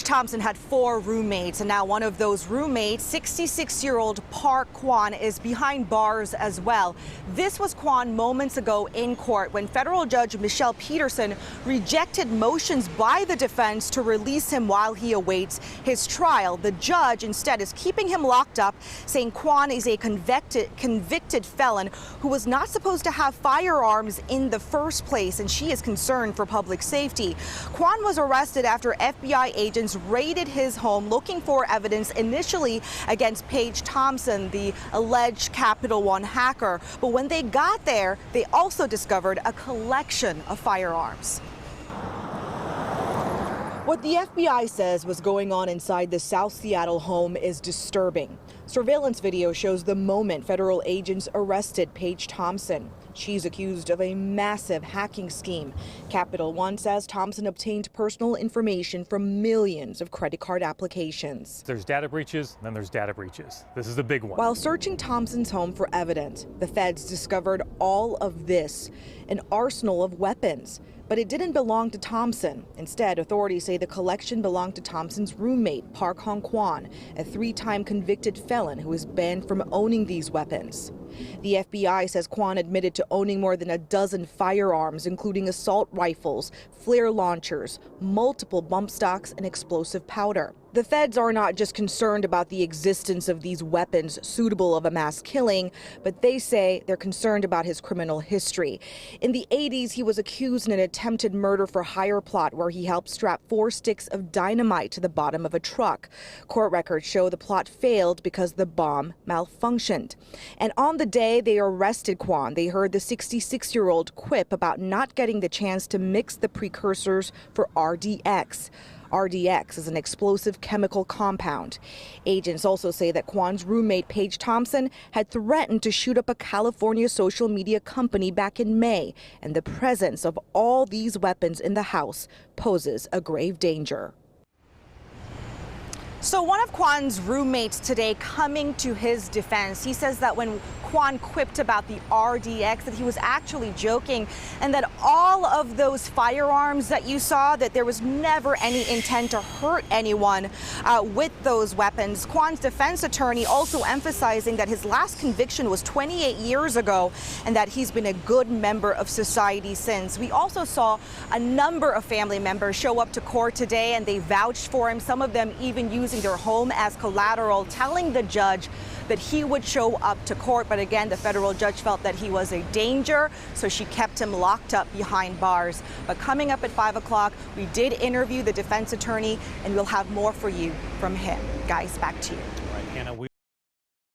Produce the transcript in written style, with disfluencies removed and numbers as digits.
Thompson had 4 roommates, and now one of those roommates, 66-year-old Park Kwan, is behind bars as well. This was Kwan moments ago in court when federal judge Michelle Peterson rejected motions by the defense to release him while he awaits his trial. The judge instead is keeping him locked up, saying Kwan is a convicted felon who was not supposed to have firearms in the first place, and she is concerned for public safety. Kwan was arrested after FBI agents raided his home looking for evidence initially against Paige Thompson, the alleged Capital One hacker. But when they got there, they also discovered a collection of firearms. What the FBI says was going on inside the South Seattle home is disturbing. Surveillance video shows the moment federal agents arrested Paige Thompson. She's accused of a massive hacking scheme. Capital One says Thompson obtained personal information from millions of credit card applications. There's data breaches, then there's data breaches. This is the big one. While searching Thompson's home for evidence, the feds discovered all of this, an arsenal of weapons. But it didn't belong to Thompson. Instead, authorities say the collection belonged to Thompson's roommate, Park Hong Kwan, a 3-time convicted felon who is banned from owning these weapons. The FBI says Kwan admitted to owning more than a dozen firearms, including assault rifles, flare launchers, multiple bump stocks, and explosive powder. The feds are not just concerned about the existence of these weapons suitable of a mass killing, but they say they're concerned about his criminal history. In the 80s, he was accused in an attempted murder for hire plot where he helped strap 4 sticks of dynamite to the bottom of a truck. Court records show the plot failed because the bomb malfunctioned. And on the day they arrested Kwan, they heard the 66-year-old quip about not getting the chance to mix the precursors for RDX. RDX is an explosive chemical compound. Agents also say that Kwan's roommate, Paige Thompson, had threatened to shoot up a California social media company back in May, and the presence of all these weapons in the house poses a grave danger. So one of Kwan's roommates today coming to his defense, he says that when Kwan quipped about the RDX, that he was actually joking, and that all of those firearms that you saw, that there was never any intent to hurt anyone with those weapons. Kwan's defense attorney also emphasizing that his last conviction was 28 years ago and that he's been a good member of society since. We also saw a number of family members show up to court today, and they vouched for him, some of them even using their home as collateral, telling the judge that he would show up to court. But again, the federal judge felt that he was a danger, so she kept him locked up behind bars. But coming up at 5 o'clock, we did interview the defense attorney, and we'll have more for you from him. Guys, back to you.